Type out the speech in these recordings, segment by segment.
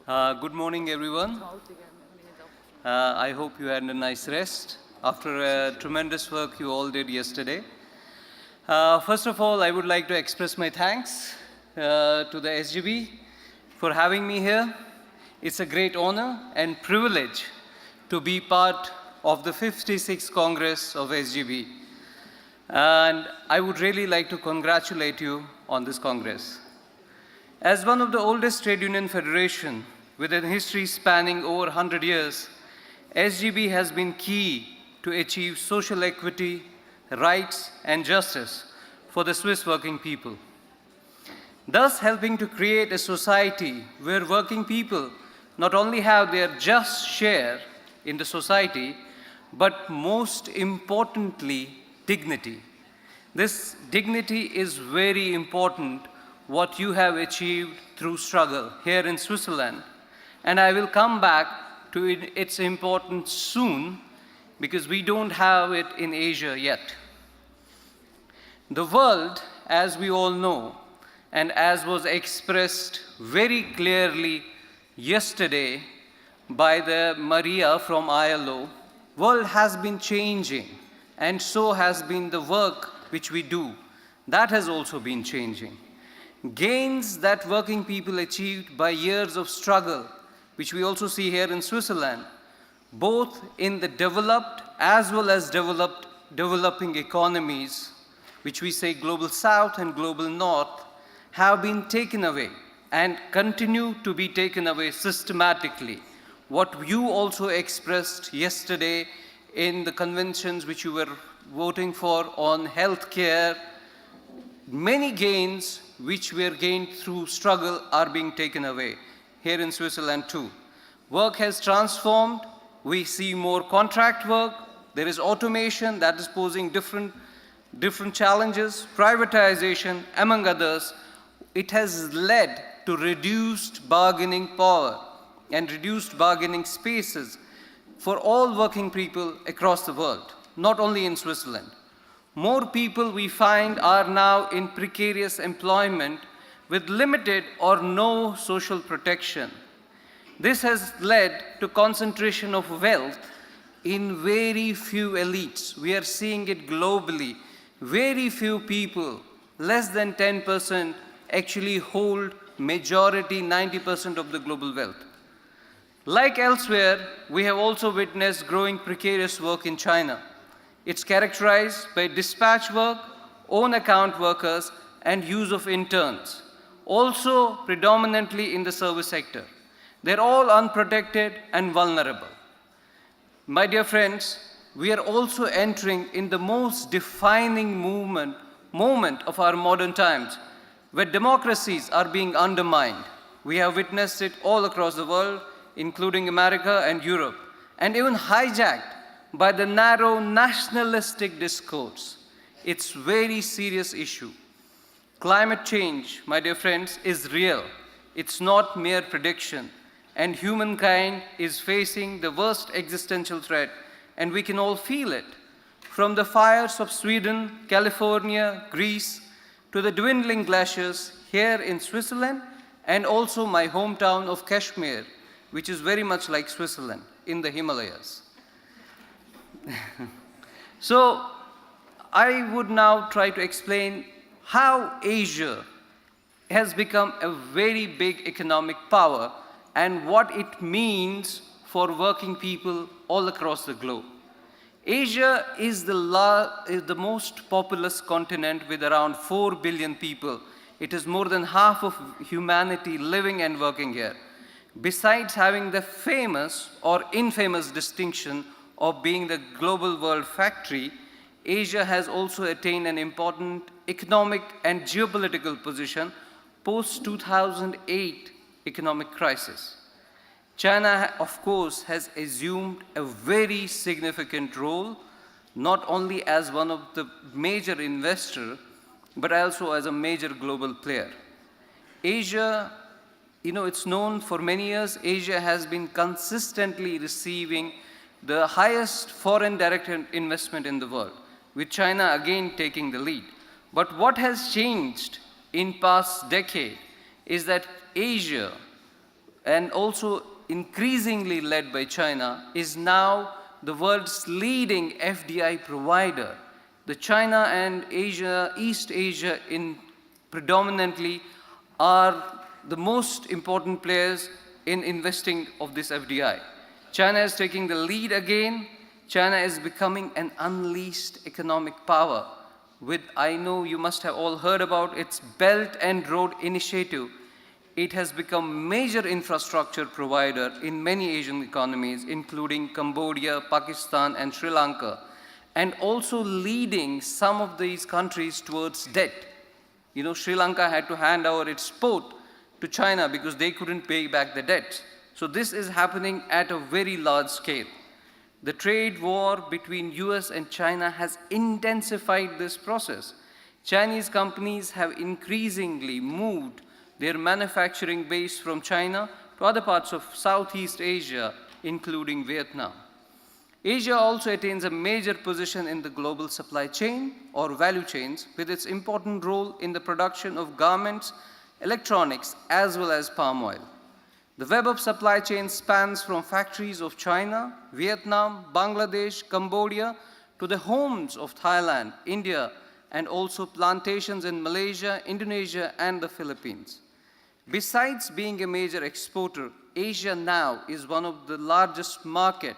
Good morning, everyone. I hope you had a nice rest after a tremendous work you all did yesterday. First of all, I would like to express my thanks to the SGB for having me here. It's a great honor and privilege to be part of the 56th Congress of SGB. And I would really like to congratulate you on this Congress. As one of the oldest trade union federation with a history spanning over 100 years, SGB has been key to achieve social equity, rights, and justice for the Swiss working people, thus helping to create a society where working people not only have their just share in the society, but most importantly, dignity. This dignity is very important, what you have achieved through struggle here in Switzerland. And I will come back to its importance soon, because we don't have it in Asia yet. The world, as we all know, and as was expressed very clearly yesterday by the Maria from ILO, world has been changing, and so has been the work which we do. That has also been changing. Gains that working people achieved by years of struggle, which we also see here in Switzerland, both in the developed as well as developing economies, which we say global south and global north, have been taken away and continue to be taken away systematically. What you also expressed yesterday in the conventions which you were voting for on healthcare, many gains which were gained through struggle are being taken away, here in Switzerland too. Work has transformed. We see more contract work. There is automation that is posing different challenges, privatization, among others. It has led to reduced bargaining power and reduced bargaining spaces for all working people across the world, not only in Switzerland. More people we find are now in precarious employment with limited or no social protection. This has led to concentration of wealth in very few elites. We are seeing it globally. Very few people, less than 10%, actually hold majority 90% of the global wealth. Like elsewhere, we have also witnessed growing precarious work in China. It's characterized by dispatch work, own account workers, and use of interns, also predominantly in the service sector. They're all unprotected and vulnerable. My dear friends, we are also entering in the most defining moment of our modern times, where democracies are being undermined. We have witnessed it all across the world, including America and Europe, and even hijacked by the narrow nationalistic discourse. It's a very serious issue. Climate change, my dear friends, is real. It's not mere prediction. And humankind is facing the worst existential threat, and we can all feel it. From the fires of Sweden, California, Greece, to the dwindling glaciers here in Switzerland, and also my hometown of Kashmir, which is very much like Switzerland, in the Himalayas. So I would now try to explain how Asia has become a very big economic power and what it means for working people all across the globe. Asia is the most populous continent with around 4 billion people. It is more than half of humanity living and working here. Besides having the famous or infamous distinction of being the global world factory, Asia has also attained an important economic and geopolitical position post-2008 economic crisis. China, of course, has assumed a very significant role, not only as one of the major investors, but also as a major global player. Asia, it's known for many years, Asia has been consistently receiving the highest foreign direct investment in the world, with China again taking the lead. But what has changed in past decade is that Asia and also increasingly led by China, is now the world's leading FDI provider. The China and Asia, East Asia in predominantly are the most important players in investing of this FDI. China is taking the lead again. China is becoming an unleashed economic power with, I know you must have all heard about its Belt and Road Initiative. It has become major infrastructure provider in many Asian economies, including Cambodia, Pakistan, and Sri Lanka, and also leading some of these countries towards debt. You know, Sri Lanka had to hand over its port to China because they couldn't pay back the debt. So this is happening at a very large scale. The trade war between US and China has intensified this process. Chinese companies have increasingly moved their manufacturing base from China to other parts of Southeast Asia, including Vietnam. Asia also attains a major position in the global supply chain or value chains with its important role in the production of garments, electronics, as well as palm oil. The web of supply chain spans from factories of China, Vietnam, Bangladesh, Cambodia, to the homes of Thailand, India, and also plantations in Malaysia, Indonesia, and the Philippines. Besides being a major exporter, Asia now is one of the largest market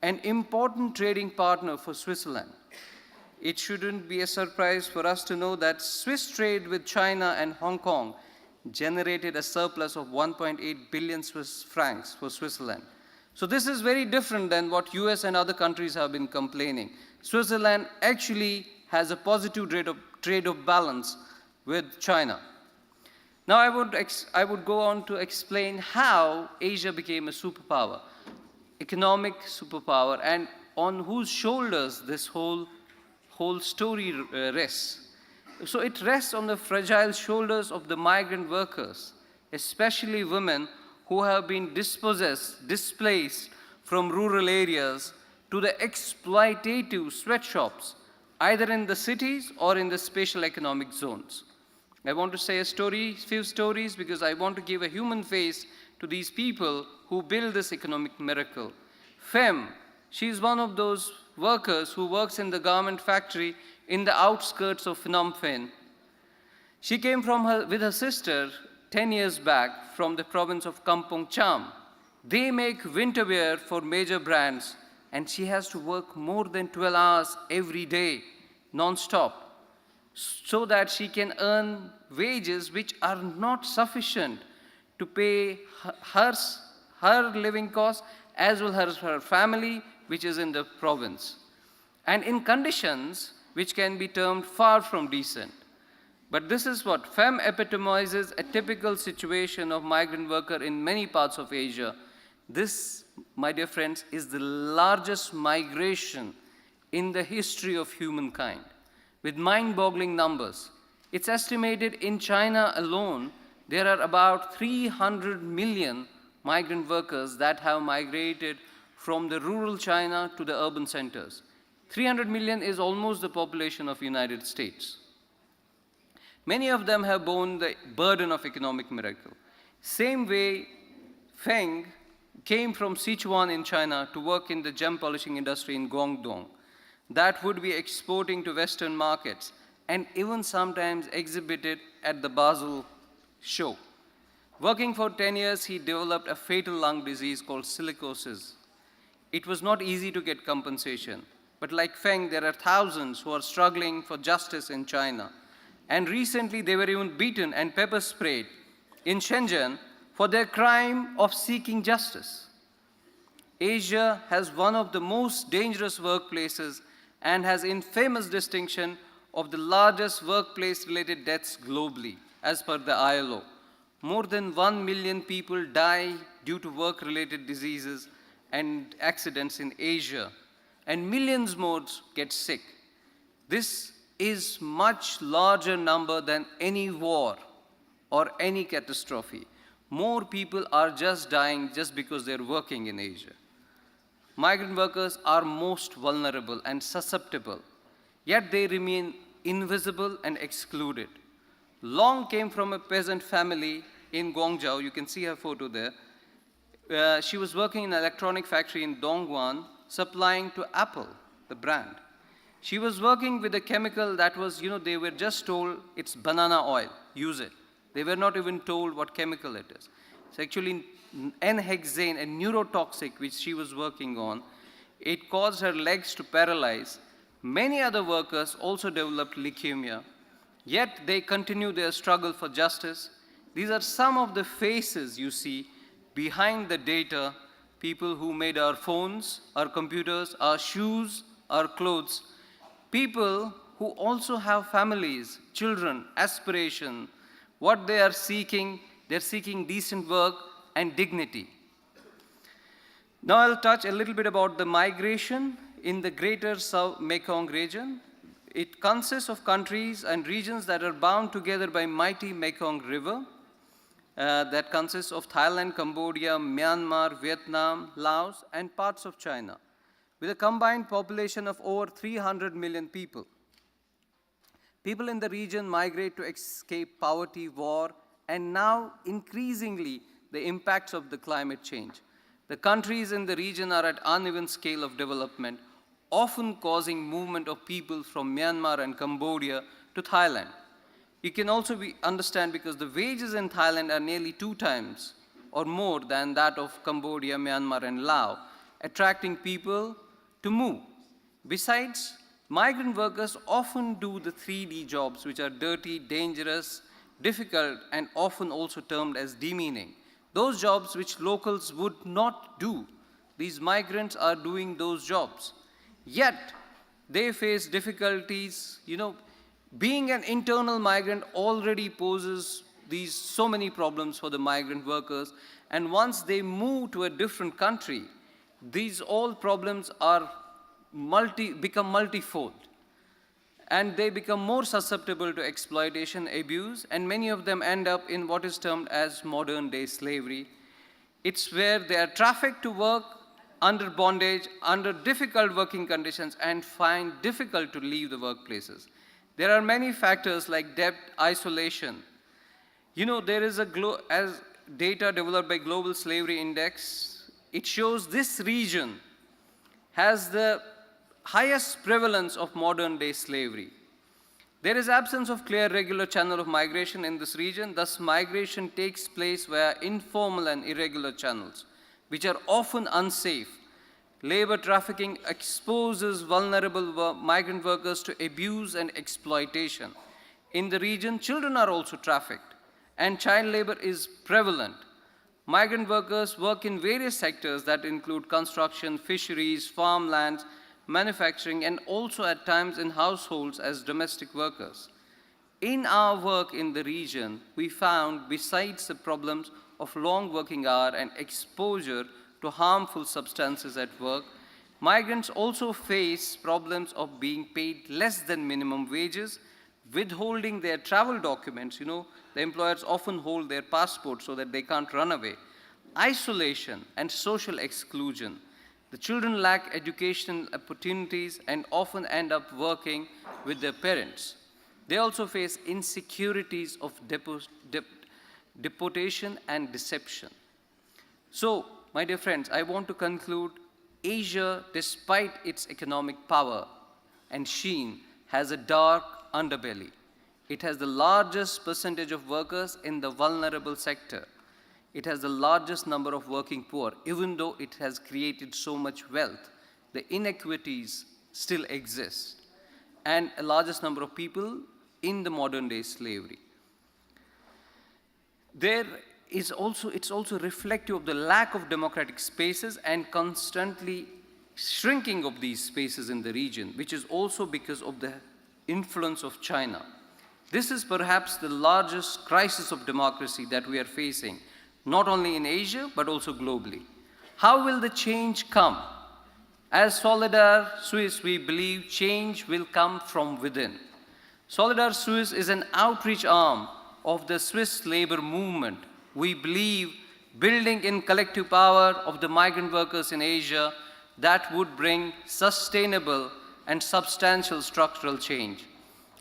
and important trading partner for Switzerland. It shouldn't be a surprise for us to know that Swiss trade with China and Hong Kong generated a surplus of 1.8 billion Swiss francs for Switzerland. So this is very different than what US and other countries have been complaining. Switzerland actually has a positive trade of balance with China. Now I would go on to explain how Asia became a superpower, economic superpower, and on whose shoulders this whole story rests. So it rests on the fragile shoulders of the migrant workers, especially women who have been displaced from rural areas to the exploitative sweatshops, either in the cities or in the special economic zones. I want to say few stories, because I want to give a human face to these people who build this economic miracle. Fem, she is one of those workers who works in the garment factory in the outskirts of Phnom Penh. She came with her sister 10 years back from the province of Kampong Cham. They make winter wear for major brands, and she has to work more than 12 hours every day, non-stop, so that she can earn wages which are not sufficient to pay her living costs as well as her family, which is in the province, and in conditions which can be termed far from decent. But this is what FEM epitomizes, a typical situation of migrant worker in many parts of Asia. This, my dear friends, is the largest migration in the history of humankind, with mind-boggling numbers. It's estimated in China alone, there are about 300 million migrant workers that have migrated from the rural China to the urban centers. 300 million is almost the population of the United States. Many of them have borne the burden of economic miracle. Same way, Feng came from Sichuan in China to work in the gem polishing industry in Guangdong. That would be exporting to Western markets and even sometimes exhibited at the Basel show. Working for 10 years, he developed a fatal lung disease called silicosis. It was not easy to get compensation. But like Feng, there are thousands who are struggling for justice in China. And recently, they were even beaten and pepper sprayed in Shenzhen for their crime of seeking justice. Asia has one of the most dangerous workplaces and has infamous distinction of the largest workplace-related deaths globally, as per the ILO. More than 1 million people die due to work-related diseases and accidents in Asia, and millions more get sick. This is much larger number than any war or any catastrophe. More people are just dying just because they're working in Asia. Migrant workers are most vulnerable and susceptible, yet they remain invisible and excluded. Long came from a peasant family in Guangzhou, you can see her photo there, She was working in an electronic factory in Dongguan, supplying to Apple, the brand. She was working with a chemical that was, they were just told it's banana oil, use it. They were not even told what chemical it is. It's actually N-hexane, a neurotoxic, which she was working on. It caused her legs to paralyze. Many other workers also developed leukemia, yet they continue their struggle for justice. These are some of the faces you see behind the data, people who made our phones, our computers, our shoes, our clothes, people who also have families, children, aspiration. What they are seeking, they're seeking decent work and dignity. Now I'll touch a little bit about the migration in the greater South Mekong region. It consists of countries and regions that are bound together by mighty Mekong River. That consists of Thailand, Cambodia, Myanmar, Vietnam, Laos, and parts of China, with a combined population of over 300 million people. People in the region migrate to escape poverty, war, and now increasingly the impacts of the climate change. The countries in the region are at uneven scale of development, often causing movement of people from Myanmar and Cambodia to Thailand. You can also understand because the wages in Thailand are nearly 2 times or more than that of Cambodia, Myanmar, and Laos, attracting people to move. Besides, migrant workers often do the 3D jobs, which are dirty, dangerous, difficult, and often also termed as demeaning. Those jobs which locals would not do. These migrants are doing those jobs. Yet, they face difficulties. Being an internal migrant already poses so many problems for the migrant workers. And once they move to a different country, these all problems are become multifold. And they become more susceptible to exploitation, abuse, and many of them end up in what is termed as modern-day slavery. It's where they are trafficked to work under bondage, under difficult working conditions, and find difficult to leave the workplaces. There are many factors like debt, isolation. There is as data developed by Global Slavery Index, it shows this region has the highest prevalence of modern-day slavery. There is absence of clear regular channel of migration in this region. Thus, migration takes place via informal and irregular channels, which are often unsafe. Labor trafficking exposes vulnerable migrant workers to abuse and exploitation. In the region, children are also trafficked, and child labor is prevalent. Migrant workers work in various sectors that include construction, fisheries, farmlands, manufacturing, and also at times in households as domestic workers. In our work in the region, we found, besides the problems of long working hours and exposure to harmful substances at work, migrants also face problems of being paid less than minimum wages, withholding their travel documents. The employers often hold their passports so that they can't run away. Isolation and social exclusion. The children lack educational opportunities and often end up working with their parents. They also face insecurities of deportation and deception. So, my dear friends, I want to conclude, Asia, despite its economic power and sheen, has a dark underbelly. It has the largest percentage of workers in the vulnerable sector. It has the largest number of working poor. Even though it has created so much wealth, the inequities still exist, and a largest number of people in the modern-day slavery. It's also reflective of the lack of democratic spaces and constantly shrinking of these spaces in the region, which is also because of the influence of China. This is perhaps the largest crisis of democracy that we are facing, not only in Asia, but also globally. How will the change come? As Solidar Suisse, we believe change will come from within. Solidar Suisse is an outreach arm of the Swiss labor movement. We believe building in collective power of the migrant workers in Asia that would bring sustainable and substantial structural change.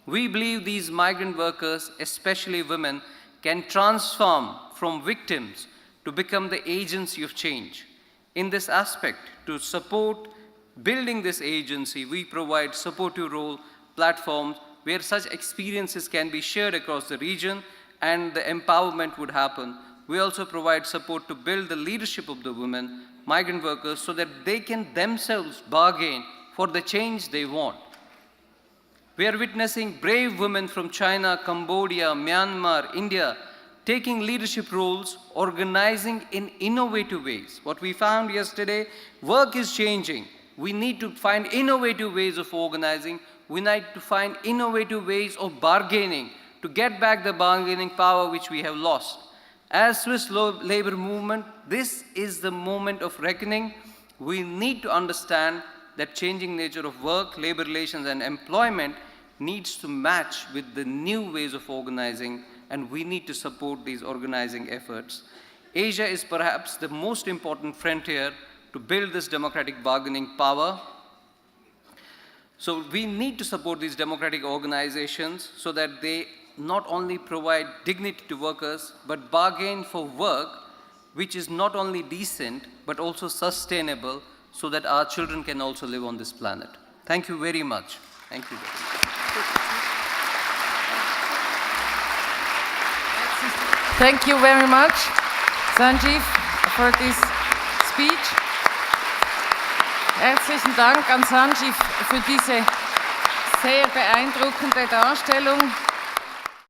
We believe these migrant workers, especially women, can transform from victims to become the agency of change. In this aspect, to support building this agency, we provide supportive role platforms where such experiences can be shared across the region and the empowerment would happen. We also provide support to build the leadership of the women, migrant workers, so that they can themselves bargain for the change they want. We are witnessing brave women from China, Cambodia, Myanmar, India, taking leadership roles, organizing in innovative ways. What we found yesterday, work is changing. We need to find innovative ways of organizing. We need to find innovative ways of bargaining to get back the bargaining power which we have lost. As Swiss labor movement, this is the moment of reckoning. We need to understand that changing nature of work, labor relations, and employment needs to match with the new ways of organizing, and we need to support these organizing efforts. Asia is perhaps the most important frontier to build this democratic bargaining power. So we need to support these democratic organizations so that they not only provide dignity to workers, but bargain for work which is not only decent, but also sustainable, so that our children can also live on this planet. Thank you very much. Thank you. Thank you very much, Sanjiv, for this speech. Herzlichen Dank an Sanjiv für diese sehr beeindruckende Darstellung.